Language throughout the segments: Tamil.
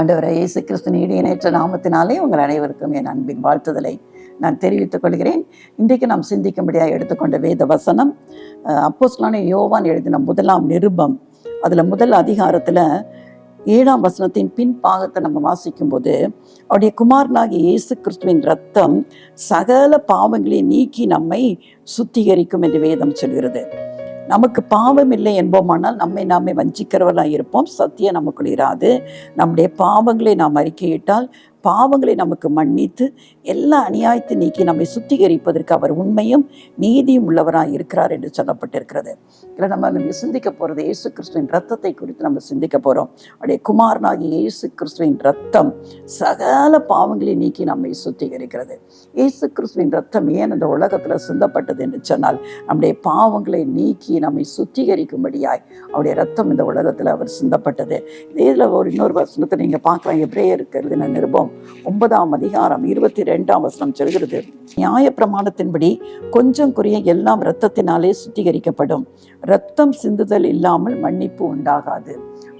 ஆண்டவரை இயேசு கிறிஸ்து இணையற்ற நாமத்தினாலே உங்கள் அனைவருக்கும் என் அன்பின் வாழ்த்துதலை நான் தெரிவித்துக் கொள்கிறேன். இன்றைக்கு நாம் சிந்திக்கும்படியாக எடுத்துக்கொண்ட வேத வசனம் அப்போஸ்தலனான யோவான் எழுதின 1ஆம் நிருபம். அதில் முதல் அதிகாரத்தில் 7ஆம் வசனத்தின் பின்பாகத்தை நம்ம வாசிக்கும் போது, அவருடைய குமாரனாகிய இயேசு கிறிஸ்துவின் இரத்தம் சகல பாவங்களை நீக்கி நம்மை சுத்திகரிக்கும் என்று வேதம் சொல்கிறது. நமக்கு பாவம் இல்லை என்போமானால் நம்மை நாமே வஞ்சிக்கிறவர்களாக இருப்போம். சத்தியம் நமக்குள் இராது. நம்முடைய பாவங்களை நாம் அறிக்கையிட்டால் பாவங்களை நமக்கு மன்னித்து எல்லா அநியாயத்தை நீக்கி நம்மை சுத்திகரிப்பதற்கு அவர் உண்மையும் நீதியும் உள்ளவராக இருக்கிறார் என்று சொல்லப்பட்டிருக்கிறது. இல்லை நம்ம சிந்திக்க போகிறது இயேசு கிறிஸ்துவின் ரத்தத்தை குறித்து நம்ம சிந்திக்க போகிறோம். அவருடைய குமாரனாகிய இயேசு கிறிஸ்துவின் ரத்தம் சகல பாவங்களை நீக்கி நம்மை சுத்திகரிக்கிறது. இயேசு கிறிஸ்துவின் ரத்தம் ஏன் இந்த உலகத்தில் சிந்தப்பட்டது என்று சொன்னால், நம்முடைய பாவங்களை நீக்கி நம்மை சுத்திகரிக்கும்படியாய் அவருடைய ரத்தம் இந்த உலகத்தில் அவர் சிந்தப்பட்டது. இதில் இன்னொரு வசனத்தை நீங்கள் பார்க்கலாம். எபிரேயருக்கு நிருபம் 9ஆம் அதிகாரம் 22ஆம் வசனம் சொல்கிறது, நியாய பிரமாணத்தின்படி கொஞ்சம் குறைய எல்லாம் இரத்தத்தினாலே சுத்திகரிக்கப்படும். இரத்தம் சிந்துதல் இல்லாமல் மன்னிப்பு உண்டாகாது.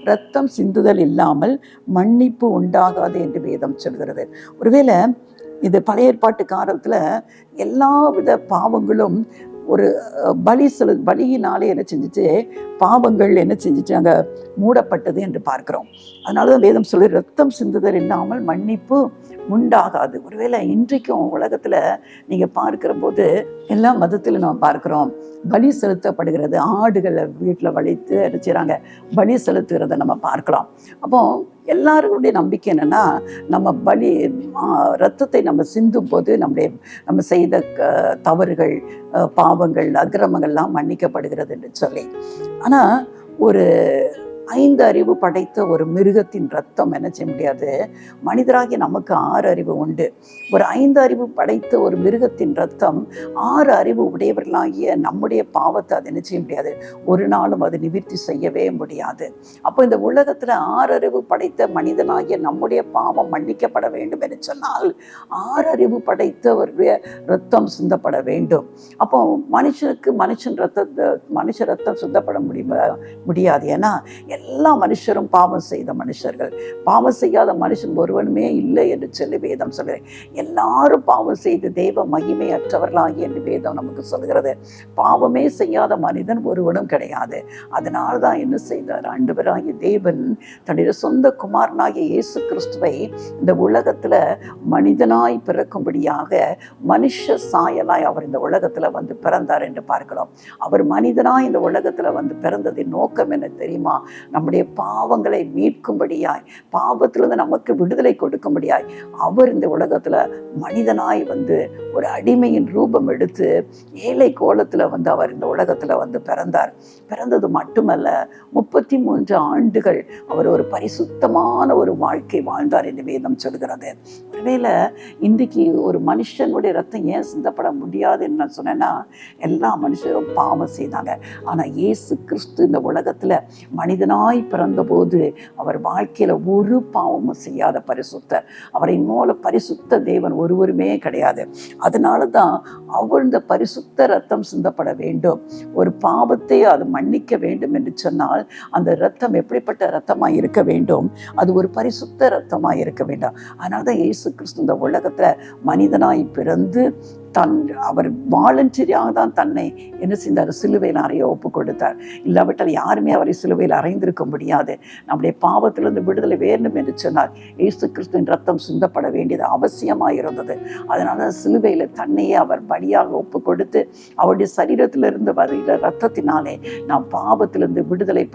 இரத்தம் சிந்துதல் இல்லாமல் மன்னிப்பு உண்டாகாது என்று வேதம் சொல்கிறது. ஒருவேளை இது பழைய ஏற்பாட்டு காலத்தில் எல்லா வித பாவங்களும் ஒரு பலியினாலே என்ன செஞ்சிச்சு, பாவங்கள் என்ன செஞ்சிச்சு, அங்கே மூடப்பட்டது என்று பார்க்கிறோம். அதனால தான் வேதம் சொல்லி ரத்தம் சிந்துதல் இல்லாமல் மன்னிப்பு உண்டாகாது. ஒருவேளை இன்றைக்கும் உலகத்தில் நீங்கள் பார்க்கிற போது எல்லா மதத்திலும் நம்ம பார்க்கிறோம், பலி செலுத்தப்படுகிறது. ஆடுகளை வீட்டில் வளைத்து என்ன செய்கிறாங்க, பலி செலுத்துகிறத நம்ம பார்க்கலாம். அப்போ எல்லாருடைய நம்பிக்கை என்னென்னா, நம்ம ரத்தத்தை நம்ம சிந்தும் போது நம்ம செய்த தவறுகள், பாவங்கள், அக்கிரமங்கள்லாம் மன்னிக்கப்படுகிறது என்று சொல்லி. ஆனால் ஒரு 5 அறிவு படைத்த ஒரு மிருகத்தின் ரத்தம் என்ன செய்ய முடியாது. மனிதராகிய நமக்கு 6 அறிவு உண்டு. ஒரு 5 அறிவு படைத்த ஒரு மிருகத்தின் ரத்தம் 6 அறிவு உடையவர்களாகிய நம்முடைய பாவத்தை அது என்ன செய்ய முடியாது, ஒரு நாளும் அது நிவர்த்தி செய்யவே முடியாது. அப்போ இந்த உலகத்தில் 6 அறிவு படைத்த மனிதனாகிய நம்முடைய பாவம் மன்னிக்கப்பட வேண்டும் என்று சொன்னால் 6 அறிவு படைத்த ஒரு ரத்தம் சிந்தப்பட வேண்டும். அப்போ மனுஷன் ரத்தம் சிந்தப்பட முடியாது. ஏன்னா எல்லா மனுஷரும் பாவம் செய்த மனுஷர்கள். பாவம் செய்யாத மனுஷன் ஒருவனுமே இல்லை என்று சொல்லி வேதம் சொல்கிறேன். எல்லாரும் பாவம் செய்து தெய்வ மகிமை அற்றவர்களாகி என்று வேதம் நமக்கு சொல்கிறது. பாவமே செய்யாத மனிதன் ஒருவனும் கிடையாது. அதனால தான் என்ன செய்தார், ஆண்டவராகிய தேவன் தன்னுடைய சொந்த குமாரனாகிய இயேசு கிறிஸ்துவை இந்த உலகத்தில் மனிதனாய் பிறக்கும்படியாக மனுஷ சாயலாய் அவர் இந்த உலகத்தில் வந்து பிறந்தார் என்று பார்க்கிறோம். அவர் மனிதனாய் இந்த உலகத்தில் வந்து பிறந்ததின் நோக்கம் என்ன தெரியுமா? நம்முடைய பாவங்களை மீட்கும்படியாய், பாவத்திலிருந்து நமக்கு விடுதலை கொடுக்கும்படியாய் அவர் இந்த உலகத்தில் மனிதனாய் வந்து ஒரு அடிமையின் ரூபம் எடுத்து ஏழை கோலத்தில் வந்து அவர் இந்த உலகத்தில் வந்து பிறந்தார். பிறந்தது மட்டுமல்ல, 33 ஆண்டுகள் அவர் ஒரு பரிசுத்தமான ஒரு வாழ்க்கை வாழ்ந்தார் என்று வேதம் சொல்கிறது. ஒருவேளை இன்றைக்கு ஒரு மனுஷனுடைய ரத்தம் ஏன் சிந்தப்பட முடியாதுன்னு நான் சொன்னேன்னா, எல்லா மனுஷரும் பாவம் செய்தாங்க. ஆனால் இயேசு கிறிஸ்து இந்த உலகத்தில் மனிதனாய் பிறந்தபோது அவர் வாழ்க்கையில் ஒரு பாவமும் செய்யாத பரிசுத்தர். அவரை போல பரிசுத்த தேவன் ஒருவருமே கிடையாது. அதனால தான் அவர் இந்த பரிசுத்த ரத்தம் சிந்தப்பட வேண்டும். ஒரு பாவத்தை அது மன்னிக்க வேண்டும் என்று சொன்னால் அந்த ரத்தம் எப்படிப்பட்ட ரத்தமாக இருக்க வேண்டும்? அது ஒரு பரிசுத்த ரத்தமாக இருக்க வேண்டும். அதனால தான் இயேசு கிறிஸ்து இந்த உலகத்தில் மனிதனாய் பிறந்து அவர் வாலண்டரியாக தான் தன்னை என்ன செய்தார், சிலுவையில் அறைய ஒப்பு கொடுத்தார். இல்லாவிட்டால் யாருமே அவரை சிலுவையில் அறைந்திருக்க முடியாது. நம்முடைய பாவத்திலிருந்து விடுதலை வேண்டும் என்று சொன்னார் இயேசு கிறிஸ்துவின் ரத்தம் சிந்தப்பட வேண்டியது அவசியமாக இருந்தது. அதனால சிலுவையில் தன்னையே அவர் பலியாக ஒப்பு கொடுத்து அவருடைய சரீரத்திலிருந்து வருகிற ரத்தத்தினாலே நாம் பாவத்திலிருந்து விடுதலை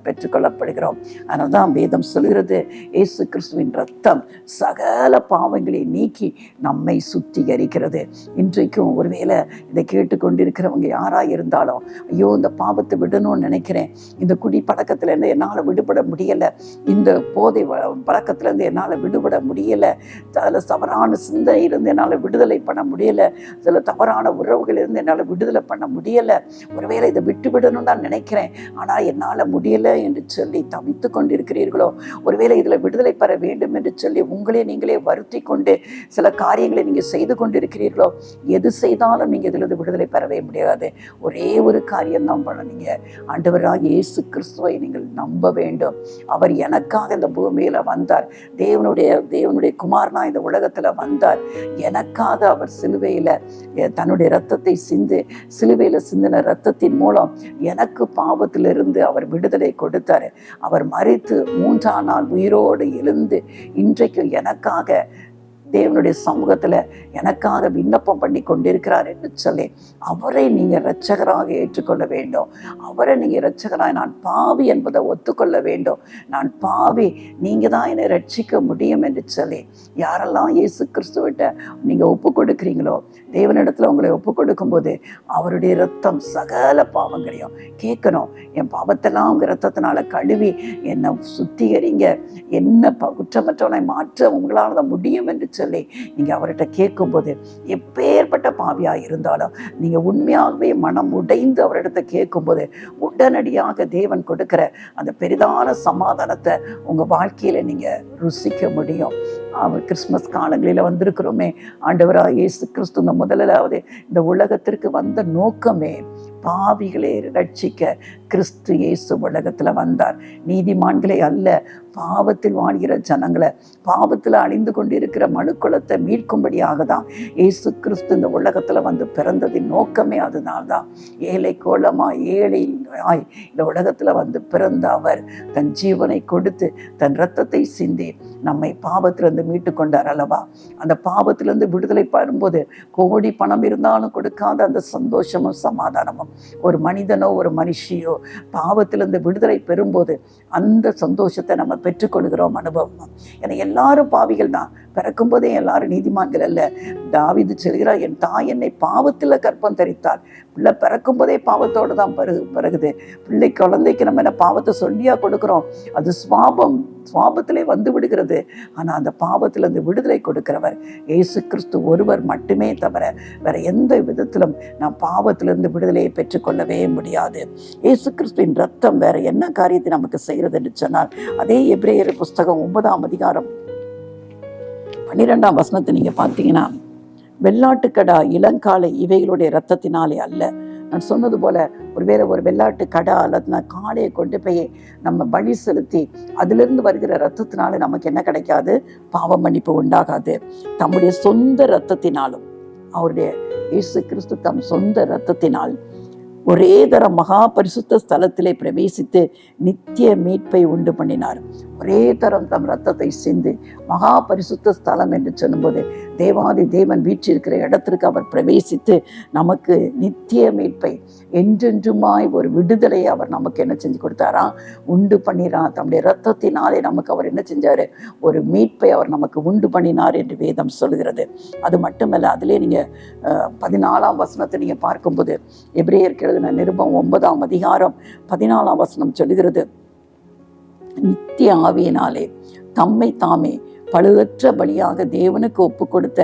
பெற்றுக்கொள்ளப்படுகிறோம். அதனால தான் வேதம் சொல்கிறது, இயேசு கிறிஸ்துவின் ரத்தம் சகல பாவங்களை நீக்கி நம்மை சுத்திகரிக்கிறது. இன்றைக்கும் ஒருவேளை இதை கேட்டுக்கொண்டிருக்கிறவங்க யாராக இருந்தாலும், ஐயோ இந்த பாவத்தை விடணும்னு நினைக்கிறேன், இந்த குடி பழக்கத்திலேருந்து என்னால் விடுபட முடியலை, இந்த போதை பழக்கத்திலேருந்து என்னால் விடுபட முடியலை, அதில் தவறான சிந்தையிலிருந்து என்னால் விடுதலை பண்ண முடியலை, சில தவறான உறவுகளிலிருந்து என்னால் விடுதலை பண்ண முடியலை, ஒருவேளை இதை விட்டுவிடணும்னு நான் நினைக்கிறேன் ஆனால் என்னால் முடியலை என்று சொல்லி தவித்து கொண்டிருக்கிறீர்களோ, ஒருவேளை இதில் விடுதலை பெற வேண்டும் என்று சொல்லி உங்களே நீங்களே வருத்தி கொண்டு சில காரியங்களை நீங்கள் செய்து கொண்டிருக்கிறீர்கள் செய்கிறீர்களோ, எது செய்தாலும் நீங்கள் இதிலிருந்து விடுதலை பெறவே முடியாது. ஒரே ஒரு காரியம்தான் பண்ணீங்க. ஆண்டவராகிய இயேசு கிறிஸ்துவை நீங்கள் நம்ப வேண்டும். அவர் எனக்காக இந்த பூமியில் வந்தார். தேவனுடைய குமாரனா இந்த உலகத்தில் வந்தார். எனக்காக அவர் சிலுவையில் தன்னுடைய இரத்தத்தை சிலுவையில் சிந்தின இரத்தத்தின் மூலம் எனக்கு பாவத்திலிருந்து அவர் விடுதலை கொடுத்தார். அவர் மரித்து 3ஆம் நாள் உயிரோடு எழுந்து இன்றைக்கு எனக்காக தேவனுடைய சமூகத்தில் எனக்காக விண்ணப்பம் பண்ணி கொண்டிருக்கிறார் என்று சொல்லி அவரை நீங்கள் இரட்சகராக ஏற்றுக்கொள்ள வேண்டும். அவரை நீங்கள் இரட்சகராக, நான் பாவி என்பதை ஒத்துக்கொள்ள வேண்டும். நான் பாவி, நீங்கள் தான் என்னை ரட்சிக்க முடியும் என்று சொல்லி யாரெல்லாம் இயேசு கிறிஸ்துவிட்ட நீங்கள் ஒப்பு கொடுக்குறீங்களோ, தேவனிடத்தில் உங்களை ஒப்பு கொடுக்கும்போது அவருடைய இரத்தம் சகல பாவங்களையும் கேட்கணும். என் பாவத்தெல்லாம் உங்கள் இரத்தத்தினால கழுவி என்னை சுத்திகரிங்க, என்ன குற்றமற்றவனை மாற்ற உங்களால் தான் முடியும் என்று சொல்லி நீங்க அவர்கிட்ட கேட்கும்போது, எப்பேற்பட்ட பாவியாக இருந்தாலும் நீங்க உண்மையாகவே மனம் உடைந்து அவரிடத்தை கேட்கும்போது உடனடியாக தேவன் கொடுக்கிற அந்த பெரிதான சமாதானத்தை உங்க வாழ்க்கையில நீங்க ருசிக்க முடியும். அவர் கிறிஸ்மஸ் காலங்களில் வந்திருக்கிறோமே, ஆண்டவராக இயேசு கிறிஸ்து இந்த முதலாவது இந்த உலகத்திற்கு வந்த நோக்கமே பாவிகளை ரட்சிக்க கிறிஸ்து இயேசு உலகத்தில் வந்தார். நீதிமான்களை அல்ல, பாவத்தில் வாழ்கிற ஜனங்களை, பாவத்தில் அழிந்து கொண்டிருக்கிற மனுக்குலத்தை மீட்கும்படியாக தான் இயேசு கிறிஸ்து இந்த உலகத்தில் வந்து பிறந்ததின் நோக்கமே அதுதான். ஏழை கோலமாய் ஏழையாய் இந்த உலகத்தில் வந்து பிறந்த அவர் தன் ஜீவனை கொடுத்து தன் இரத்தத்தை சிந்தி நம்மை பாவத்திலிருந்து மீட்டு கொண்டார் அல்லவா. அந்த பாவத்திலிருந்து விடுதலை பெறும்போது கோடி பணம் இருந்தாலும் கொடுக்காத அந்த சந்தோஷமும் சமாதானமும் ஒரு மனிதனோ ஒரு மனுஷியோ பாவத்திலிருந்து விடுதலை பெறும்போது அந்த சந்தோஷத்தை நம்ம பெற்றுக்கொள்கிறோம் அனுபவம். ஏன்னா எல்லாரும் பாவிகள் தான், பிறக்கும் போதே எல்லாரும் நீதிமான்கள் அல்ல. தாவீது சொல்கிறார், என் தாய் என்னை பாவத்தில் கற்பம் தரித்தாள். பிள்ளை பிறக்கும் போதே பாவத்தோடு தான் பிறகுது. குழந்தைக்கு நம்ம என்ன பாவத்தை சொல்லியா கொடுக்குறோம்? அது சுவாபத்திலே வந்து விடுகிறது. ஆனால் அந்த பாவத்திலிருந்து விடுதலை கொடுக்கிறவர் இயேசு கிறிஸ்து ஒருவர் மட்டுமே தவிர வேற எந்த விதத்திலும் நாம் பாவத்திலிருந்து விடுதலையை பெற்றுக்கொள்ளவே முடியாது. இயேசு கிறிஸ்துவின் ரத்தம் வேற என்ன காரியத்தை நமக்கு செய்கிறது என்று சொன்னால், அதே எபிரேயர் புஸ்தகம் 9ஆம் அதிகாரம் 12ஆம் வசனத்தை நீங்க பார்த்தீங்கன்னா, வெள்ளாட்டுக்கடா இளங்காலை இவைகளுடைய இரத்தத்தினாலே அல்ல. நான் சொன்னது போல ஒருவேளை ஒரு வெள்ளாட்டு கடா அல்லது காளையை கொண்டு போய் நம்ம பலி செலுத்தி அதிலிருந்து வருகிற இரத்தத்தினால நமக்கு என்ன கிடைக்காது? பாவ மன்னிப்பு உண்டாகாது. தம்முடைய சொந்த இரத்தத்தினாலும், அவருடைய இயேசு கிறிஸ்து தம் சொந்த இரத்தத்தினால் ஒரே தரம் மகா பரிசுத்த ஸ்தலத்திலே பிரவேசித்து நித்திய மீட்பை உண்டு பண்ணினார். ஒரே தரம் தம் ரத்தத்தை சிந்தி மகா பரிசுத்த ஸ்தலம் என்று சொல்லும்போது தேவாதி தேவன் வீற்றிருக்கிற இடத்திற்கு அவர் பிரவேசித்து நமக்கு நித்திய மீட்பை, என்றென்றுமாய் ஒரு விடுதலையை அவர் நமக்கு என்ன செஞ்சு கொடுத்தாரா? உண்டு பண்ணினார். தம்முடைய இரத்தத்தினாலே நமக்கு அவர் என்ன செஞ்சாரு? ஒரு மீட்பை அவர் நமக்கு உண்டு பண்ணினார் என்று வேதம் சொல்கிறது. அது மட்டுமல்ல, அதிலே நீங்க 14ஆம் வசனத்தை நீங்க பார்க்கும்போது, எபிரேயருக்கு எழுதின நிருபம் 9ஆம் அதிகாரம் 14ஆம் வசனம் சொல்லுகிறது, நித்திய ஆவியினாலே தம்மை தாமே பழுதற்ற பலியாக தேவனுக்கு ஒப்பு கொடுத்த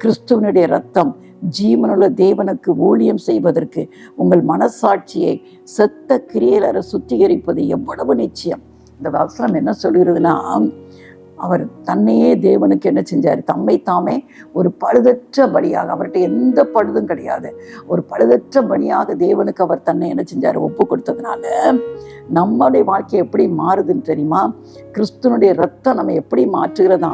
கிறிஸ்துவனுடைய இரத்தம் ஜீவனுள்ள தேவனுக்கு ஊழியம் செய்வதற்கு உங்கள் மனசாட்சியை செத்த கிரியையில சுத்திகரிப்பது எவ்வளவு நிச்சயம். இந்த வசனம் என்ன சொல்கிறதுனா, அவர் தன்னையே தேவனுக்கு என்ன செஞ்சார்? தம்மை தாமே ஒரு பழுதற்ற பலியாக, அவர்கிட்ட எந்த பழுதும் கிடையாது, ஒரு பழுதற்ற பலியாக தேவனுக்கு அவர் தன்னை என்ன செஞ்சார்? ஒப்பு கொடுத்ததுனால நம்மளுடைய வாழ்க்கை எப்படி மாறுதுன்னு தெரியுமா? கிறிஸ்துவனுடைய ரத்தம் நம்ம எப்படி மாற்றுகிறதா?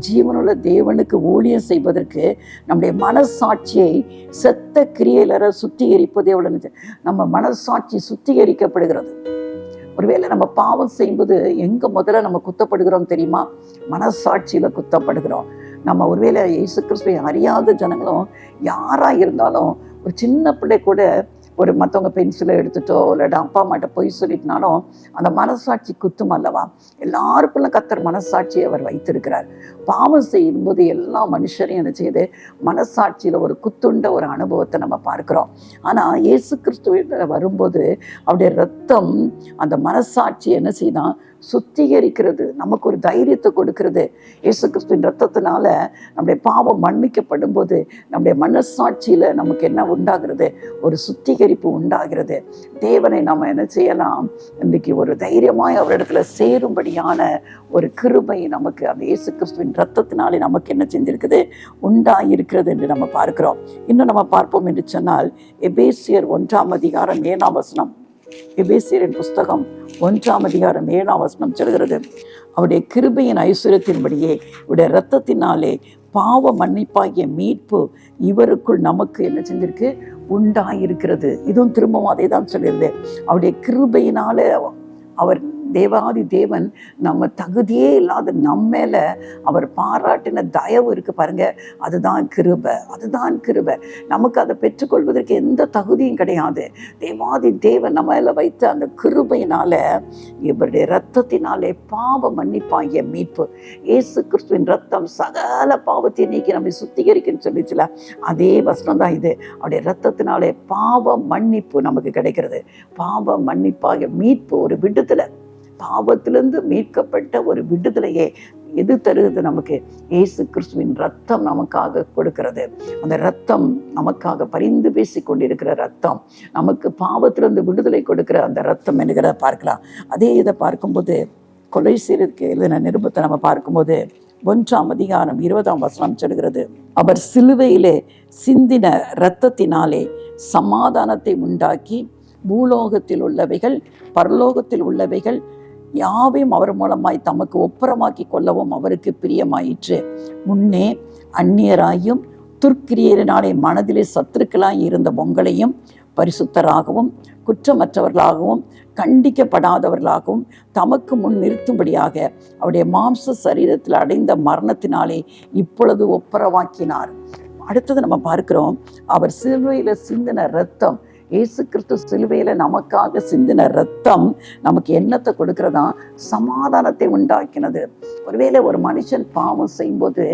ஜீவனுள்ள தேவனுக்கு ஊழியம் செய்வதற்கு நம்முடைய மனசாட்சியை செத்த கிரியையில சுத்திகரிப்பது எவ்வளவு. நம்ம மனசாட்சி சுத்திகரிக்கப்படுகிறது. ஒருவேளை நம்ம பாவம் செய்யும்போது எங்க முதல்ல நம்ம குத்தப்படுகிறோம் தெரியுமா? மனசாட்சியில குத்தப்படுகிறோம். நம்ம ஒருவேளை இயேசு கிறிஸ்துவை அறியாத ஜனங்களும் யாரா இருந்தாலும், ஒரு சின்ன பிள்ளை கூட ஒரு மற்றவங்க பென்சிலை எடுத்துட்டோ இல்லாட்டா அப்பா அம்மாட்ட பொய் சொல்லிட்டுனாலும் அந்த மனசாட்சி குத்தும் அல்லவா? எல்லாருக்குள்ள கர்த்தர் மனசாட்சியை அவர் வைத்திருக்கிறார். பாவம் செய்யும்போது எல்லா மனுஷரையும் என்ன செய்யுது? மனசாட்சியில் ஒரு குத்துண்ட ஒரு அனுபவத்தை நம்ம பார்க்கிறோம். ஆனால் இயேசு கிறிஸ்துவிட வரும்போது அவருடைய ரத்தம் அந்த மனசாட்சி என்ன செய்தான்? சுத்திகரிக்கிறது, நமக்கு ஒரு தைரியத்தை கொடுக்கிறது. இயேசு கிறிஸ்துவின் ரத்தத்தினால நம்முடைய பாவம் மன்னிக்கப்படும் போது நம்முடைய மனசாட்சியில் நமக்கு என்ன உண்டாகிறது? ஒரு சுத்திகரிப்பு உண்டாகிறது. தேவனை நம்ம என்ன செய்யலாம்? இன்றைக்கு ஒரு தைரியமாய் அவரிடத்துல சேரும்படியான ஒரு கிருபை நமக்கு அந்த இயேசு கிறிஸ்துவின் ரத்தத்தினாலே நமக்கு என்ன செஞ்சிருக்குது? உண்டாயிருக்கிறது என்று நம்ம பார்க்கிறோம். இன்னும் நம்ம பார்ப்போம் என்று சொன்னால், எபேசியர் 1:7 எபேசியரின் புஸ்தகம் 1:7 சொல்கிறது, அவருடைய கிருபையின் ஐஸ்வரியத்தின்படியே இவருடைய இரத்தத்தினாலே பாவ மன்னிப்பாகிய மீட்பு இவருக்குள் நமக்கு என்ன செஞ்சிருக்கு? உண்டாயிருக்கிறது. இதுவும் திரும்பவும் அதே தான் சொல்கிறது. அவருடைய கிருபையினால அவர் தேவாதி தேவன் நம்ம தகுதியே இல்லாத நம்மேல அவர் பாராட்டின தயவு இருக்கு பாருங்க, அதுதான் கிருபை. அதுதான் கிருபை. நமக்கு அதை பெற்றுக்கொள்வதற்கு எந்த தகுதியும் கிடையாது. தேவாதி தேவன் நம்ம மேல வைத்த அந்த கிருபையினால, இவருடைய இரத்தத்தினாலே பாவ மன்னிப்பாகிய மீட்பு. இயேசு கிறிஸ்துவின் ரத்தம் சகல பாவத்தை நீக்கி நம்மை சுத்திகரிக்குன்னு சொல்லிச்சுல, அதே வசனம் தான் இது. அவருடைய இரத்தத்தினாலே பாவ மன்னிப்பு நமக்கு கிடைக்கிறது. பாவ மன்னிப்பாகிய மீட்பு, ஒரு விடுதலை. பாவத்திலிருந்து மீட்கப்பட்ட ஒரு விடுதலையே எது தருகிறது நமக்கு? இயேசு கிறிஸ்துவின் ரத்தம் நமக்காக கொடுக்கிறது. அந்த ரத்தம் நமக்காக பரிந்து பேசி கொண்டிருக்கிற ரத்தம், நமக்கு பாவத்திலிருந்து விடுதலை கொடுக்கிற அந்த ரத்தம் என்கிறத பார்க்கலாம். அதே இதை பார்க்கும்போது கொலைசீருக்கு எழுதின நிருபத்தை நம்ம பார்க்கும்போது 1:20 சொல்கிறது, அவர் சிலுவையிலே சிந்தின இரத்தத்தினாலே சமாதானத்தை உண்டாக்கி பூலோகத்தில் உள்ளவைகள் பரலோகத்தில் உள்ளவைகள் யாவையும் அவர் மூலமாய் தமக்கு ஒப்புரமாக்கி கொள்ளவும் அவருக்கு பிரியமாயிற்று. முன்னே அந்நியராயும் துர்க்கிரியரினாலே மனதிலே சத்துருக்களாய் இருந்த உங்களையும் பரிசுத்தராகவும் குற்றமற்றவர்களாகவும் கண்டிக்கப்படாதவர்களாகவும் தமக்கு முன் நிறுத்தும்படியாக அவருடைய மாம்ச சரீரத்தில் அடைந்த மரணத்தினாலே இப்பொழுது ஒப்புரவாக்கினார். அடுத்தது நம்ம பார்க்கிறோம், அவர் சிலுவையில சிந்தின இரத்தம். இயேசு கிறிஸ்து சிலுவையில நமக்காக சிந்தின ரத்தம் நமக்கு என்னத்தை கொடுக்கிறதா? சமாதானத்தை உண்டாக்கினது. ஒருவேளை ஒரு மனுஷன் பாவம் செய்யும்போது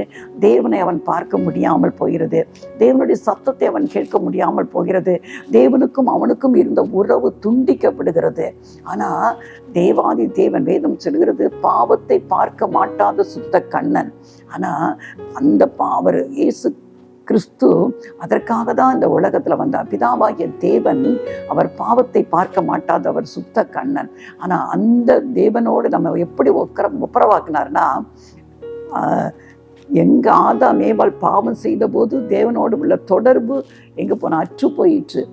தேவனை அவன் பார்க்க முடியாமல் போகிறது, தேவனுடைய சத்தத்தை அவன் கேட்க முடியாமல் போகிறது, தேவனுக்கும் அவனுக்கும் இருந்த உறவு துண்டிக்கப்படுகிறது. ஆனா தேவாதி தேவன், வேதம் சொல்கிறது, பாவத்தை பார்க்க மாட்டாத சுத்த கண்ணன். ஆனா அந்த அவர் இயேசு கிறிஸ்து அதற்காக தான் இந்த உலகத்தில் வந்தார். பிதாவாகிய தேவன் அவர் பாவத்தை பார்க்க மாட்டாத அவர் சுத்த கண்ணன். ஆனால் அந்த தேவனோடு நம்ம எப்படி ஒப்புரவாக்குனார்னா, எங்க ஆதாம் ஏவாள் பாவம் செய்த போது தேவனோடு உள்ள தொடர்பு எங்கே போன? அற்று போயிற்று.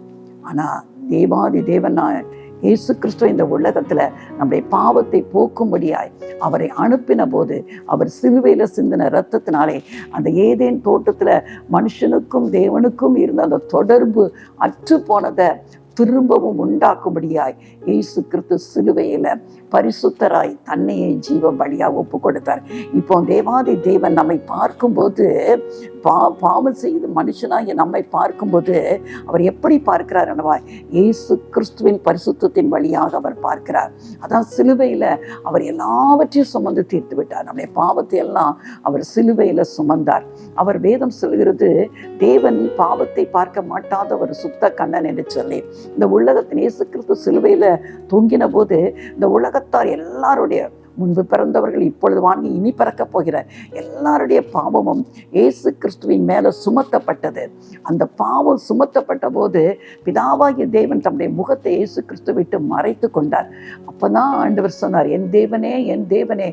ஆனால் தேவாதி தேவன் இயேசு கிறிஸ்துவ இந்த உலகத்துல நம்முடைய பாவத்தை போக்கும்படியாய் அவரை அனுப்பின போது, அவர் சிலுவையில சிந்தின இரத்தத்தினாலே அந்த ஏதேன் தோட்டத்துல மனுஷனுக்கும் தேவனுக்கும் இருந்த அந்த தொடர்பு அற்று போனதை திரும்பவும் உண்டாக்கும்படியாய் இயேசு கிறிஸ்து சிலுவையில பரிசுத்தராய் தன்னையே ஜீவ பலியா ஒப்பு கொடுத்தார். இப்போ தேவாதி தேவன் நம்மை பார்க்கும்போது, பாவம் செய்து மனுஷனாக நம்மை பார்க்கும்போது அவர் எப்படி பார்க்கிறார்? இயேசு கிறிஸ்துவின் பரிசுத்தத்தின் வழியாக அவர் பார்க்கிறார். அதான் சிலுவையில அவர் எல்லாவற்றையும் சுமந்து தீர்த்து விட்டார். நம்முடைய பாவத்தை எல்லாம் அவர் சிலுவையில சுமந்தார். அவர் வேதம் சொல்கிறது, தேவன் பாவத்தை பார்க்க மாட்டாத ஒரு சுத்த கண்ணன் என்று சொல்லி, இந்த உலகத்தின் இயேசு கிறிஸ்து சிலுவையில தொங்கின போது இந்த உலகத்தார் எல்லாருடைய, முன்பு பிறந்தவர்கள் இப்பொழுது வாங்கி இனி பிறக்க போகிற எல்லாருடைய பாவமும் இயேசு கிறிஸ்துவின் மேல சுமத்தப்பட்டது. அந்த பாவம் சுமத்தப்பட்ட போது பிதாவாகிய தேவன் தம்முடைய முகத்தை இயேசு கிறிஸ்து விட்டு மறைத்து கொண்டார். அப்பதான் ஆண்டவர் சொன்னார், என் தேவனே என் தேவனே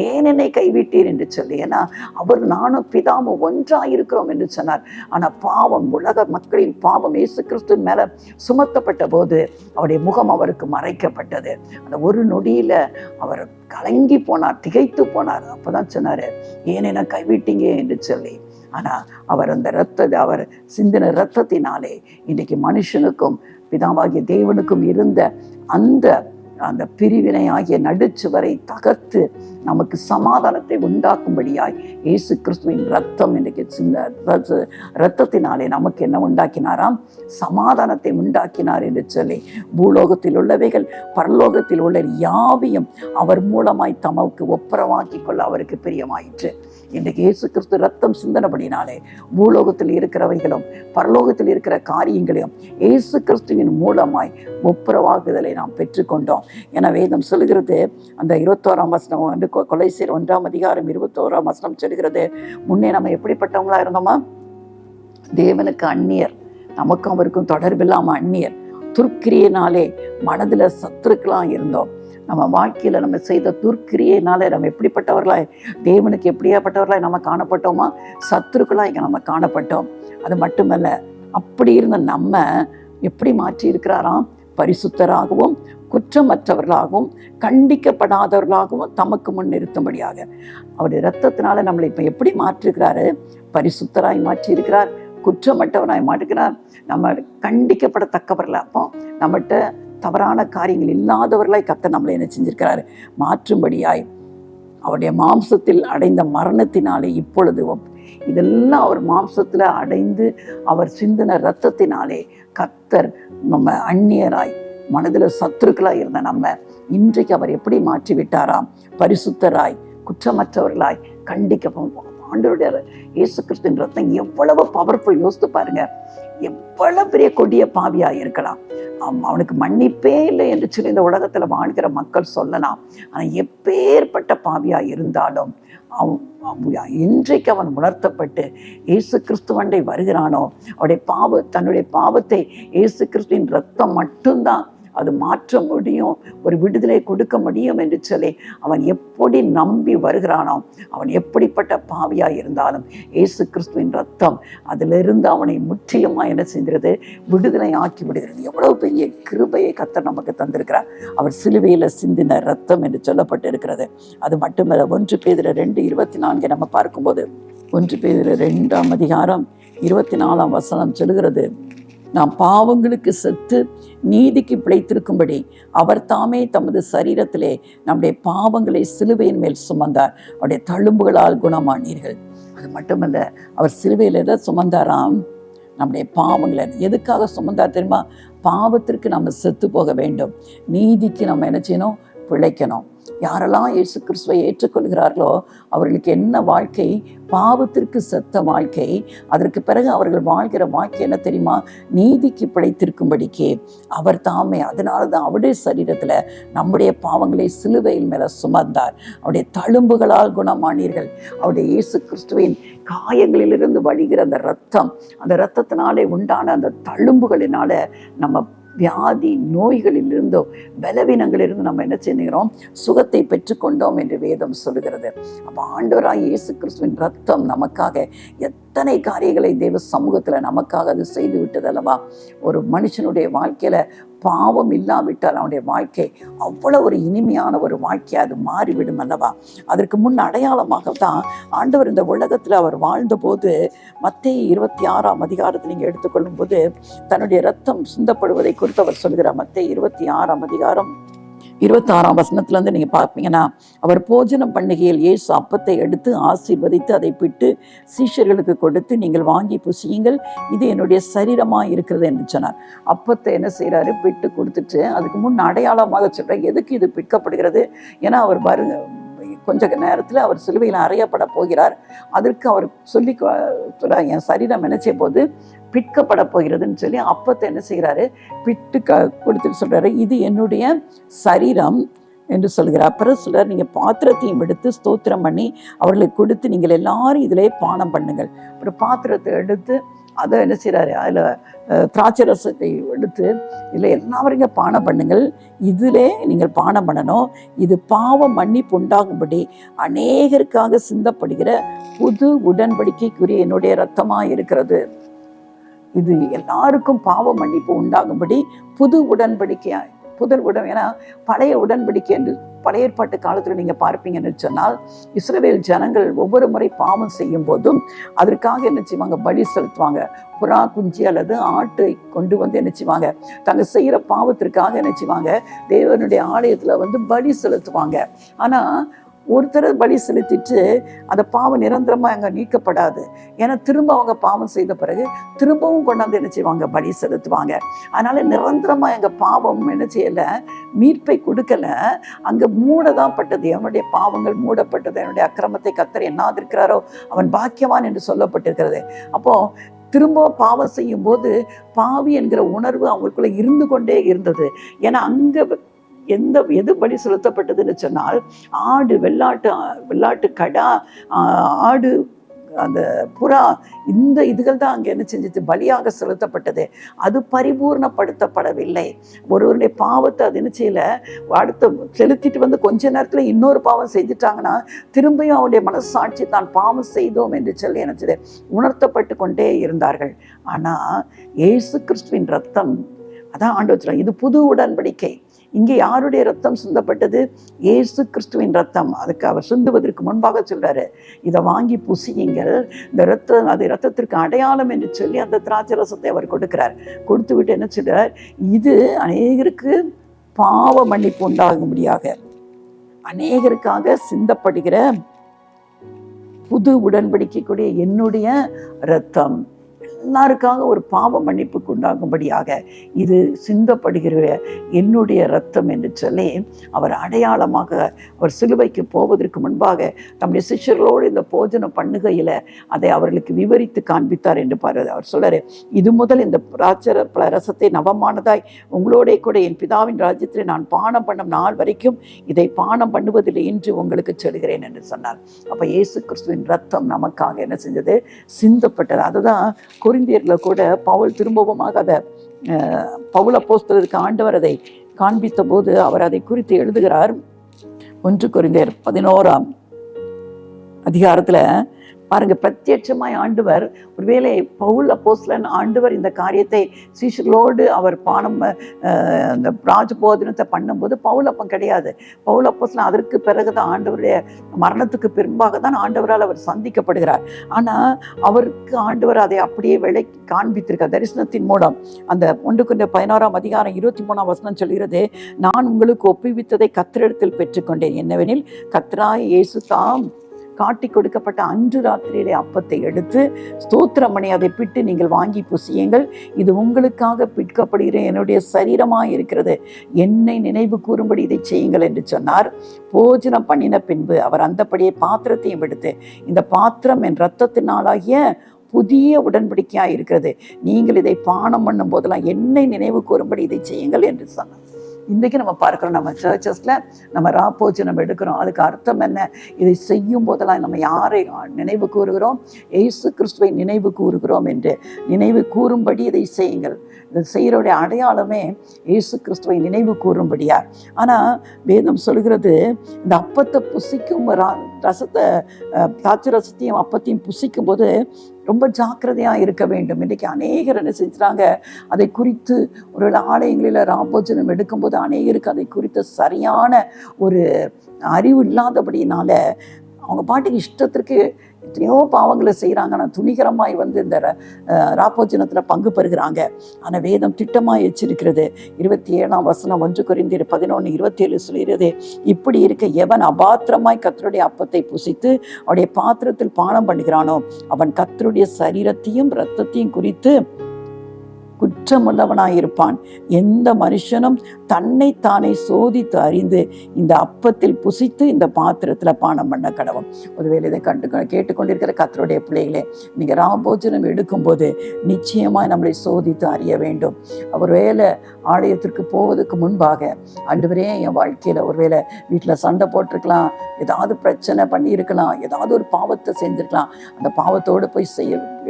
ஏன் என்னை கைவிட்டீர் என்று சொல்லி. ஏன்னா அவர் நானும் பிதாவும் ஒன்றாயிருக்கிறோம் என்று சொன்னார். ஆனா பாவம், உலக மக்களின் பாவம் இயேசு கிறிஸ்துவின் மேல சுமத்தப்பட்ட போது அவருடைய முகம் அவருக்கு மறைக்கப்பட்டது. அந்த ஒரு நொடியில அவர் கலங்கி போனார், திகைத்து போனார். அப்பதான் சொன்னாரு, ஏன் என்ன கைவிட்டீங்க என்று சொல்லி. ஆனா அவர் அந்த அவர் சிந்தின இரத்தத்தினாலே இன்னைக்கு மனுஷனுக்கும் பிதாவாகிய தேவனுக்கும் இருந்த அந்த பிரிவினை ஆகிய நடுச்சுவரை தகர்த்து நமக்கு சமாதானத்தை உண்டாக்கும்படியாய் இயேசு கிறிஸ்துவின் ரத்தம் இன்னைக்கு இரத்தத்தினாலே நமக்கு என்ன உண்டாக்கினாராம்? சமாதானத்தை உண்டாக்கினார் என்று சொல்லி, பூலோகத்தில் உள்ளவைகள் பரலோகத்தில் உள்ள யாவையும் அவர் மூலமாய் தமக்கு ஒப்புரவாக்கி கொள்ள அவருக்கு பிரியமாயிற்று. இன்றைக்கு இயேசு கிறிஸ்து ரத்தம் சிந்தனபடினாலே பூலோகத்தில் இருக்கிறவைகளும் பரலோகத்தில் இருக்கிற காரியங்களையும் இயேசு கிறிஸ்துவின் மூலமாய் ஒப்புரவாக்குதலை நாம் பெற்றுக்கொண்டோம். மாட்டோம். ஏன்னா வேதம் சொல்லுகிறது, அந்த 21ஆம் வசனம் வந்து கொலைசீர் 1ஆம் அதிகாரம் 21ஆம் வசனம் சொல்லுகிறது, முன்னே நம்ம எப்படிப்பட்டவங்களா இருந்தோமா? தேவனுக்கு அந்நியர், நமக்கும் அவருக்கும் தொடர்பில்லாமல் அந்நியர், துர்க்கிரியினாலே மனதில் சத்துருக்கெல்லாம் இருந்தோம். நம்ம வாழ்க்கையில் நம்ம செய்த துர்க்கிரியினால நம்ம எப்படிப்பட்டவர்களாய், தேவனுக்கு எப்படியாப்பட்டவர்களாய் நம்ம காணப்பட்டோமா? சத்துருக்களாய் இங்கே நம்ம காணப்பட்டோம். அது மட்டுமல்ல, அப்படி இருந்த நம்ம எப்படி மாற்றி இருக்கிறாராம்? பரிசுத்தராகவும் குற்றமற்றவர்களாகவும் கண்டிக்கப்படாதவர்களாகவும் தமக்கு முன் நிறுத்தும்படியாக அவருடைய இரத்தத்தினால நம்மளை இப்போ எப்படி மாற்றிருக்கிறாரு? பரிசுத்தராய் மாற்றி இருக்கிறார், குற்றமற்றவராய் மாற்றுகிறார், நம்ம கண்டிக்கப்படத்தக்கவர்களா. அப்போ நம்மகிட்ட தவறான காரியங்கள் இல்லாதவர்களாய் கர்த்தர் நம்மளை என்ன செஞ்சிருக்கிறாரு? மாற்றும்படியாய் அவருடைய மாம்சத்தில் அடைந்த மரணத்தினாலே இப்பொழுது இதெல்லாம் அவர் மாம்சத்தில் அடைந்து அவர் சிந்தின இரத்தத்தினாலே கர்த்தர் நம்ம அந்நியராய் மனதில் சத்துருக்களாய் இருந்த நம்ம இன்றைக்கு அவர் எப்படி மாற்றி விட்டாராம்? பரிசுத்தராய் குற்றமற்றவர்களாய் ஆண்டவருடைய இயேசு கிறிஸ்துவின் ரத்தம் எவ்வளவு பவர்ஃபுல்! யோசித்து பாருங்க. எவ்வளவு பெரிய கொடிய பாவியாக இருக்கலாம், அவனுக்கு மன்னிப்பே இல்லை என்று சொல்லி இந்த உலகத்தில் வாழ்கிற மக்கள் சொல்லலாம். ஆனால் எப்பேற்பட்ட பாவியாக இருந்தாலும் இன்றைக்கு அவன் உணர்த்தப்பட்டு இயேசு கிறிஸ்துவண்டை வருகிறானோ, தன்னுடைய பாவத்தை இயேசு கிறிஸ்துவின் ரத்தம் மட்டும்தான் அது மாற்ற முடியும், ஒரு விடுதலை கொடுக்க முடியும் என்று சொல்லி அவன் எப்படி நம்பி வருகிறானோ, அவன் எப்படிப்பட்ட பாவியாக இருந்தாலும் இயேசு கிறிஸ்துவின் ரத்தம் அதிலிருந்து அவனை முற்றிலுமாக என்ன செய்கிறது? விடுதலை ஆக்கி விடுகிறது. எவ்வளவு பெரிய கிருபையை கர்த்தர் நமக்கு தந்திருக்கிறார். அவர் சிலுவையில் சிந்தின ரத்தம் என்று சொல்லப்பட்டு இருக்கிறது. அது மட்டுமல்ல, 1 பேதுரு 2:24 நம்ம பார்க்கும்போது, 1 பேதுரு 2ஆம் அதிகாரம் 24ஆம் வசனம் சொல்லுகிறது, நாம் பாவங்களுக்கு செத்து நீதிக்கு பிழைத்திருக்கும்படி அவர் தாமே தமது சரீரத்திலே நம்முடைய பாவங்களை சிலுவையின் மேல் சுமந்தார், அவருடைய தழும்புகளால் குணமானீர்கள். அது மட்டுமல்ல, அவர் சிலுவையில் எதை சுமந்தாராம்? நம்முடைய பாவங்களை. எதுக்காக சுமந்தார் தெரியுமா? பாவத்திற்கு நம்ம செத்து போக வேண்டும், நீதிக்கு நம்ம என்ன செய்யணும்? பிழைக்கணும். யாரெல்லாம் இயேசு கிறிஸ்துவை ஏற்றுக்கொள்கிறார்களோ அவர்களுக்கு என்ன வாழ்க்கை? பாவத்திற்கு செத்த வாழ்க்கை. அதற்கு பிறகு அவர்கள் வாழ்கிற வாழ்க்கை என்ன தெரியுமா? நீதிக்கு பிழைத்திருக்கும்படிக்கு அவர் தாமே, அதனால தான் அவருடைய சரீரத்தில் நம்முடைய பாவங்களை சிலுவையில் மேலே சுமந்தார். அவருடைய தழும்புகளால் குணமானீர்கள். அவருடைய இயேசு கிறிஸ்துவின் காயங்களிலிருந்து வழிகிற அந்த இரத்தம், அந்த இரத்தத்தினாலே உண்டான அந்த தழும்புகளினால நம்ம வியாதி நோய்களிலிருந்தோ பலவீனங்களிலிருந்து நம்ம என்ன செய்கிறோம்? சுகத்தை பெற்றுக்கொண்டோம் என்று வேதம் சொல்லுகிறது. அப்போ ஆண்டவராய் இயேசு கிறிஸ்துவின் ரத்தம் நமக்காக எத்தனை காரியங்களை தேவ சமூகத்தில் நமக்காக அது செய்து விட்டது அல்லவா? ஒரு மனுஷனுடைய வாழ்க்கையில் பாவம் இல்லாவிட்டால் அவனுடைய வாழ்க்கை அவ்வளோ ஒரு இனிமையான ஒரு வாழ்க்கை அது மாறிவிடும் அல்லவா? அதற்கு முன் அடையாளமாகத்தான் ஆண்டவர் இந்த உலகத்தில் அவர் வாழ்ந்தபோது மத்தேயு 26ஆம் அதிகாரத்தை நீங்கள் எடுத்துக்கொள்ளும் போது தன்னுடைய இரத்தம் சிந்தப்படுவதை குறித்து அவர் சொல்கிறார். மத்தேயு 26ஆம் அதிகாரம் 26ஆம் வசனத்திலேருந்து நீங்கள் பார்ப்பீங்கன்னா, அவர் போஜனம் பண்ணுகையில் இயேசு அப்பத்தை எடுத்து ஆசீர்வதித்து அதை பிட்டு சீஷர்களுக்கு கொடுத்து, நீங்கள் வாங்கி புசியுங்கள், இது என்னுடைய சரீரமாக இருக்கிறது என்று சொன்னார். அப்பத்தை என்ன செய்கிறாரு? பிட்டு கொடுத்துட்டு அதுக்கு முன் அடையாளமாக சொல்கிறார். எதுக்கு இது பிற்கப்படுகிறது? ஏன்னா அவர் கொஞ்ச நேரத்தில் அவர் சிலுவையில் அறையப்பட போகிறார். அதற்கு அவர் சொல்லி சொல்கிறார், என் சரீரம் என்ன செய்ய போது பிற்கப்பட போகிறதுன்னு சொல்லி அப்பத்தை என்ன செய்கிறாரு? பிட்டு கொடுத்துட்டு சொல்கிறாரு, இது என்னுடைய சரீரம் என்று சொல்கிறார். அப்புறம் சொல்கிறார், நீங்கள் பாத்திரத்தையும் எடுத்து ஸ்தோத்திரம் பண்ணி அவர்களுக்கு கொடுத்து நீங்கள் எல்லாரும் இதிலே பானம் பண்ணுங்கள். ஒரு பாத்திரத்தை எடுத்து அதை என்ன செய்கிறாரு? அதில் திராட்சை ரசத்தை எடுத்து இல்லை எல்லாரும் பானம் பண்ணுங்கள், இதிலே நீங்கள் பானம் பண்ணணும், இது பாவம் மன்னிப்பு உண்டாகும்படி அநேகருக்காக சிந்தப்படுகிற புது உடன்படிக்கைக்குரிய என்னுடைய இரத்தமாக இருக்கிறது. இது எல்லாருக்கும் பாவ மன்னிப்பு உண்டாகும்படி புது உடன்படிக்கையாய் ஏன்னா பழைய உடன்படிக்கை என்று பழைய ஏற்பாட்டு காலத்தில் நீங்கள் பார்ப்பீங்கன்னு சொன்னால், இஸ்ரவேல் ஜனங்கள் ஒவ்வொரு முறை பாவம் செய்யும் போதும் அதற்காக என்ன செய்வாங்க? பலி செலுத்துவாங்க. புறா குஞ்சு அல்லது ஆட்டை கொண்டு வந்து என்ன செய்வாங்க? தாங்க செய்கிற பாவத்திற்காக என்ன செய்வாங்க? தேவனுடைய ஆலயத்தில் பலி செலுத்துவாங்க. ஆனால் ஒருத்தர் பலி செலுத்திட்டு அந்த பாவம் நிரந்தரமாக அங்கே நீக்கப்படாது. ஏன்னா திரும்ப அவங்க பாவம் செய்த பிறகு திரும்பவும் கொண்டாந்து என்ன செய்வாங்க? பலி செலுத்துவாங்க. அதனால நிரந்தரமாக எங்கள் பாவம் என்ன செய்யலை? மீட்பை கொடுக்கல. அங்கே மூடதான் பட்டது. அவனுடைய பாவங்கள் மூடப்பட்டது. என்னுடைய அக்கிரமத்தை கர்த்தர் எண்ணாதிருக்கிறாரோ அவன் பாக்கியவான் என்று சொல்லப்பட்டிருக்கிறது. அப்போ திரும்ப பாவம் செய்யும் போது பாவி என்கிற உணர்வு அவங்களுக்குள்ள இருந்து கொண்டே இருந்தது. ஏன்னா அங்கே எது பலி செலுத்தப்பட்டதுன்னு சொன்னால், ஆடு, வெள்ளாட்டு கடா, ஆடு, அந்த புறா, இந்த இதுகள் தான் அங்கே என்ன செஞ்சிச்சு, பலியாக செலுத்தப்பட்டது. அது பரிபூர்ணப்படுத்தப்படவில்லை. ஒருவருடைய பாவத்தை அது என்ன செய்யல, அடுத்த செலுத்திட்டு வந்து கொஞ்ச நேரத்தில் இன்னொரு பாவம் செஞ்சுட்டாங்கன்னா திரும்பியும் அவருடைய மனசாட்சி தான் பாவம் செய்தோம் என்று சொல்லி என்ன உணர்த்தப்பட்டு கொண்டே இருந்தார்கள். ஆனால் இயேசு கிறிஸ்துவின் ரத்தம், அதான் ஆண்டவர் சொல்றார், இது புது உடன்படிக்கை. இங்கே யாருடைய ரத்தம் சிந்தப்பட்டது? இயேசு கிறிஸ்துவின் ரத்தம். அதுக்கு அவர் சிந்துவதற்கு முன்பாக சொல்றாரு, இதை வாங்கி புசியுங்கள், இந்த ரத்தம் அது ரத்தத்திற்கு அடையாளம் என்று சொல்லி அந்த திராட்சை ரசத்தை அவர் கொடுக்கிறார். கொடுத்து விட்டு என்ன சொல்றார், இது அநேகருக்கு பாவ மன்னிப்பு உண்டாகும்படியாக அநேகருக்காக சிந்தப்படுகிற புது உடன்படிக்கைக்குரிய என்னுடைய ரத்தம், எல்லாருக்காக ஒரு பாவ மன்னிப்புக்கு உண்டாகும்படியாக இது சிந்தப்படுகிற என்னுடைய ரத்தம் என்று சொல்லி அவர் அடையாளமாக அவர் சிலுவைக்கு போவதற்கு முன்பாக நம்முடைய சிஷ்யர்களோடு இந்த போஜன பண்ணுகையில் அதை அவர்களுக்கு விவரித்து காண்பித்தார் என்று பாரு. அவர் சொல்றாரு, இது முதல் இந்த ரசத்தை நவமானதாய் உங்களோட கூட என் பிதாவின் ராஜ்யத்தில் நான் பானம் பண்ணும் நாள் வரைக்கும் இதை பானம் பண்ணுவதில்லை என்று உங்களுக்கு சொல்கிறேன் என்று சொன்னார். அப்போ இயேசு கிறிஸ்துவின் ரத்தம் நமக்காக என்ன செஞ்சது, சிந்தப்பட்டது. அதுதான் கொரிந்தியரில் கூட பவுல் திரும்பவுமாக அதை பவுல் அப்போஸ்தலருக்கு ஆண்டவர் அதை காண்பித்த போது அவர் அதை குறித்து எழுதுகிறார். 1 கொரிந்தியர் 11ஆம் அதிகாரத்தில் பாருங்க, பிரத்யட்சமாய் ஆண்டவர், ஒருவேளை பவுல் அப்போஸ்தலன் ஆண்டவர் இந்த காரியத்தை சீஷர்களோடு அவர் பானம் இந்த ராஜபோதனத்தை பண்ணும்போது பவுல் அப்பம் கிடையாது. பவுல் அப்போஸ்தலன் அதற்கு பிறகுதான் ஆண்டவருடைய மரணத்துக்கு பின்பாக தான் ஆண்டவரால் அவர் சந்திக்கப்படுகிறார். ஆனால் அவருக்கு ஆண்டவர் அதை அப்படியே விலைக்கு காண்பித்திருக்கார் தரிசனத்தின் மூலம். அந்த 1 கொரிந்தியர் 16ஆம் அதிகாரம் 23ஆம் வசனம் சொல்கிறது, நான் உங்களுக்கு ஒப்புவித்ததை கர்த்தரிடத்தில் பெற்றுக்கொண்டேன், என்னவெனில் கர்த்தராகிய இயேசு தாம் காட்டி கொடுக்கப்பட்ட அன்று ராத்திரியிலே அப்பத்தை எடுத்து ஸ்தோத்திரம் பண்ணி அதை பிட்டு, நீங்கள் வாங்கி புசியுங்கள், இது உங்களுக்காக பிற்கப்படுகிற என்னுடைய சரீரமாக இருக்கிறது, என்னை நினைவு கூறும்படி இதை செய்யுங்கள் என்று சொன்னார். போஜனம் பண்ணின பின்பு அவர் அந்தபடியே பாத்திரத்தையும் எடுத்து, இந்த பாத்திரம் என் இரத்தத்தினாலாகிய புதிய உடன்படிக்கையாக இருக்கிறது, நீங்கள் இதை பானம் பண்ணும் போதெல்லாம் என்னை நினைவு கூறும்படி இதை செய்யுங்கள் என்று சொன்னார். இன்றைக்கி நம்ம பார்க்குறோம், நம்ம சர்ச்சஸில் நம்ம ராப்போஜனம் எடுக்கிறோம். அதுக்கு அர்த்தம் என்ன? இதை செய்யும் போதெல்லாம் நம்ம யாரை நினைவு கூறுகிறோம்? இயேசு கிறிஸ்துவை நினைவு கூறுகிறோம் என்று நினைவு கூறும்படி இதை செய்யுங்கள். இதை செய்கிறோடைய அடையாளமே இயேசு கிறிஸ்துவை நினைவு கூறும்படியா. ஆனால் வேதம் சொல்கிறது, இந்த அப்பத்தை புசிக்கும் ரசத்தை, திராட்சை ரசத்தையும் அப்பத்தையும் புசிக்கும் போது ரொம்ப ஜாக்கிரதையாக இருக்க வேண்டும். இன்றைக்கி அநேகர் என்ன செஞ்சுறாங்க, அதை குறித்து ஒரு ஆலயங்களில் ராப்போஜனம் எடுக்கும்போது அநேகருக்கு அதை குறித்த சரியான ஒரு அறிவு இல்லாதபடினால அவங்க பாட்டுக்கு இஷ்டத்திற்கு எத்தனையோ பாவங்களை செய்கிறாங்க. ஆனால் துணிகரமாய் இந்த ராப்போஜனத்தில் பங்கு பெறுகிறாங்க. ஆனால் வேதம் திட்டமாக எச்சரிக்கிறது. 27ஆம் வசனம் 1 கொரிந்தியர் 11:27 சொல்கிறது, இப்படி இருக்க எவன் அபாத்திரமாய் கர்த்தருடைய அப்பத்தை புசித்து அவருடைய பாத்திரத்தில் பானம் பண்ணுகிறானோ அவன் கர்த்தருடைய சரீரத்தையும் இரத்தத்தையும் குறித்து குற்றமுள்ளவனாயிருப்பான். எந்த மனுஷனும் தன்னைத்தானே சோதித்து அறிந்து இந்த அப்பத்தில் புசித்து இந்த பாத்திரத்தில் பானம் பண்ண கடவும். ஒருவேளை இதை கேட்டுக்கொண்டிருக்கிற கர்த்தருடைய பிள்ளைகளே, நீங்கள் ராபோஜனம் எடுக்கும்போது நிச்சயமாக நம்மளை சோதித்து அறிய வேண்டும். ஒருவேளை ஆலயத்திற்கு போவதற்கு முன்பாக, ஆண்டவரே என் வாழ்க்கையில் ஒருவேளை வீட்டில் சண்டை போட்டிருக்கலாம், ஏதாவது பிரச்சனை பண்ணியிருக்கலாம், ஏதாவது ஒரு பாவத்தை செஞ்சிருக்கலாம், அந்த பாவத்தோடு போய்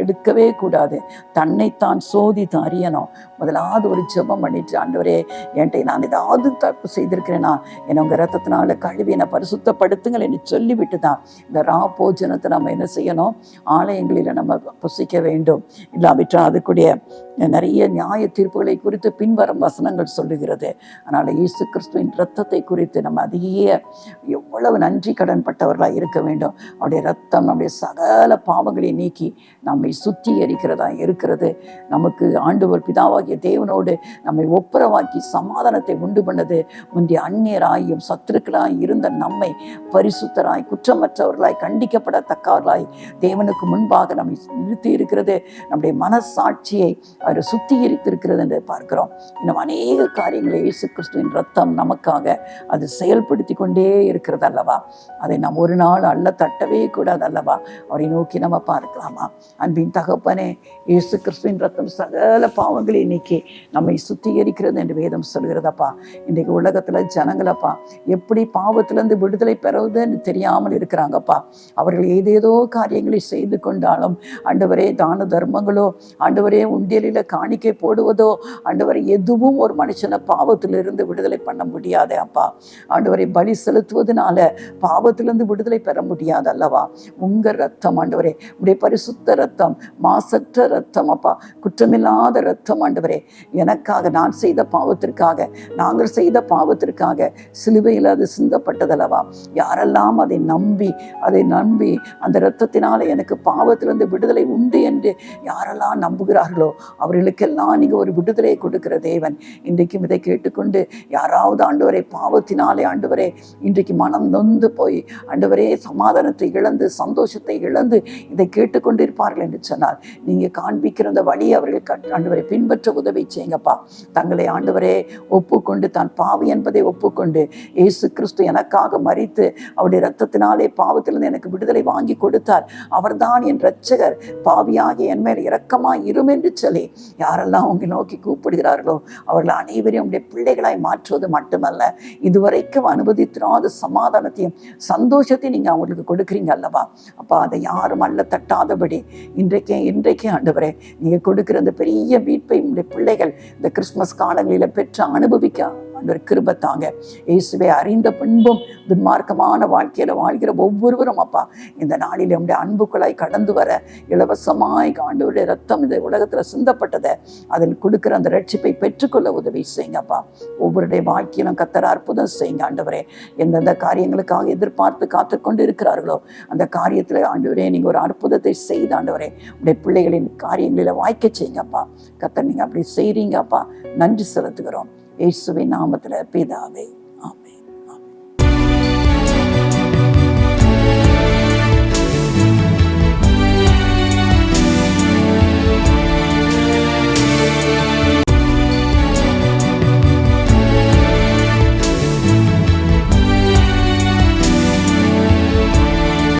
எடுக்கவே கூடாது. தன்னைத்தான் சோதித்து அறியணும். முதலாவது ஒரு ஜெபம் பண்ணிட்டு, ஆண்டவரே என்கிட்ட நான் ஏதாவது தப்பு செய்திருக்கிறேன்னா என்னை உங்கள் ரத்தத்தினால கழுவி என்னை பரிசுத்தப்படுத்துங்கள் என்று சொல்லிவிட்டு தான் இந்த ராப்போஜனத்தை நம்ம என்ன செய்யணும், ஆலயங்களில் நம்ம புசிக்க வேண்டும். இல்லாவிட்டால் அதுக்குடைய நிறைய நியாய தீர்ப்புகளை குறித்து பின்வரும் வசனங்கள் சொல்லுகிறது. அதனால் இயேசு கிறிஸ்துவின் இரத்தத்தை குறித்து நம்ம அதிக எவ்வளவு நன்றி கடன் பட்டவர்களாக இருக்க வேண்டும். அவருடைய இரத்தம் நம்முடைய சகல பாவங்களை நீக்கி நம்மை சுத்திகரிக்கிறதா இருக்கிறது. நமக்கு ஆண்டவர் பிதாவாகிய தேவனோடு நம்மை ஒப்புரவாக்கி சமாதானத்தை உண்டு பண்ணது. முந்தைய அந்நியராயும் சத்துருக்களாய் இருந்த நம்மை பரிசுத்தராய் குற்றமற்றவர்களாய் கண்டிக்கப்படத்தக்கவர்களாய் தேவனுக்கு முன்பாக நம்மை நிறுத்தி இருக்கிறது. நம்முடைய மனசாட்சியை அவர் சுத்திகரித்திருக்கிறது என்று பார்க்கிறோம். இன்னும் அநேக காரியங்களை இயேசு கிறிஸ்துவின் ரத்தம் நமக்காக அது செயல்படுத்தி கொண்டே இருக்கிறது அல்லவா. அதை நாம் ஒரு நாள் அள்ள தட்டவே கூடாது அல்லவா. அவரை நோக்கி நம்ம பார்க்கலாமா. அன்பின் தகப்பனே, இயேசு கிறிஸ்துவின் ரத்தம் சகல பாவங்களை இன்னைக்கு நம்மை சுத்திகரிக்கிறது என்று வேதம் சொல்கிறதப்பா. இன்றைக்கு உலகத்துல ஜனங்களப்பா எப்படி பாவத்திலிருந்து விடுதலை பெறுவதுன்னு தெரியாமல் இருக்கிறாங்கப்பா. அவர்கள் ஏதேதோ காரியங்களை செய்து கொண்டாலும் ஆண்டவரே, தான தர்மங்களோ, ஆண்டவரே, உண்டியலில் காணிக்கை போடுவதோ, ஆண்டவரை எதுவும் ஒரு மனுஷனை பாவத்திலிருந்து விடுதலை பண்ண முடியாது அப்பா. ஆண்டவரை பலி செலுத்துவதனால பாவத்திலிருந்து விடுதலை பெற முடியாது அல்லவா. உங்க ரத்தம் ஆண்டவரே, உடைய பரிசுத்த ரத்தம், மாசற்ற ரத்தம் அப்பா, குற்றமில்லாத ரத்தம் ஆண்டவரே, எனக்காக, நான் செய்த பாவத்திற்காக, நாங்கள் செய்த பாவத்திற்காக சிலுவையில் அது சிந்தப்பட்டதல்லவா. யாரெல்லாம் அதை நம்பி அந்த இரத்தத்தினால எனக்கு பாவத்திலிருந்து விடுதலை உண்டு என்று யாரெல்லாம் நம்புகிறார்களோ அவர்களுக்கெல்லாம் நீங்க ஒரு விடுதலையை கொடுக்கிற தேவன். இன்றைக்கும் இதை கேட்டுக்கொண்டு யாராவது ஆண்டவரே பாவத்தினாலே ஆண்டவரே இன்றைக்கு மனம் நொந்து போய் ஆண்டவரே சமாதானத்தை இழந்து சந்தோஷத்தை இழந்து இதை கேட்டுக்கொண்டிருப்பார்கள் என்று சொன்னால் நீங்க காண்பிக்கிற அந்த வழியை அவர்கள் ஆண்டவரை பின்பற்ற உதவி செய்யுங்கப்பா. தங்களை ஆண்டவரே ஒப்புக்கொண்டு, தான் பாவி என்பதை ஒப்புக்கொண்டு, இயேசு கிறிஸ்து எனக்காக மரித்து அவருடைய இரத்தத்தினாலே பாவத்திலிருந்து எனக்கு விடுதலை வாங்கி கொடுத்தார், அவர்தான் என் இரட்சகர், பாவியாகி என் மேல் இரக்கமாய் இரும் என்று சொல்லி யாரெல்லாம் உங்களை நோக்கி கூப்பிடுகிறார்களோ அவர்கள் அனைவரையும் உடைய பிள்ளைகளாய் மாற்றுவது மட்டுமல்ல, இதுவரைக்கும் அனுமதித்திராத சமாதானத்தையும் சந்தோஷத்தையும் நீங்க அவங்களுக்கு கொடுக்குறீங்க அல்லவா. அப்பா, அதை யாரும் அல்ல தட்டாதபடி இன்றைக்கே ஆண்டவரே நீங்க கொடுக்கிற அந்த பெரிய மீட்பை உடைய பிள்ளைகள் இந்த கிறிஸ்துமஸ் காலங்களில் பெற்று அனுபவிக்க கிருபை தாங்க. இயேசுவை அறிந்த பின்பும் துன்மார்க்கமான வாழ்க்கையில வாழ்கிற ஒவ்வொருவரும் அப்பா இந்த நாளில் உடைய அன்புக்குள்ளாய் கடந்து வர இலவசமாய் ஆண்டவருடைய ரத்தம் இந்த உலகத்துல சிந்தப்பட்டதை அதில் கொடுக்கிற அந்த ரட்சிப்பை பெற்றுக்கொள்ள உதவி செய்யுங்கப்பா. ஒவ்வொருடைய வாழ்க்கையிலும் கர்த்தர் அற்புதம் செய்யுங்க ஆண்டவரே. எந்தெந்த காரியங்களுக்காக எதிர்பார்த்து காத்து கொண்டு இருக்கிறார்களோ அந்த காரியத்துல ஆண்டவரே நீங்க ஒரு அற்புதத்தை செய்து ஆண்டவரே உடைய பிள்ளைகளின் காரியங்களில வாய்க்க செய்யுங்கப்பா. கர்த்தர் நீங்க அப்படி செய்றீங்கப்பா. நன்றி செலுத்துகிறோம் இயேசுவின் நாமத்துல பிதாவே.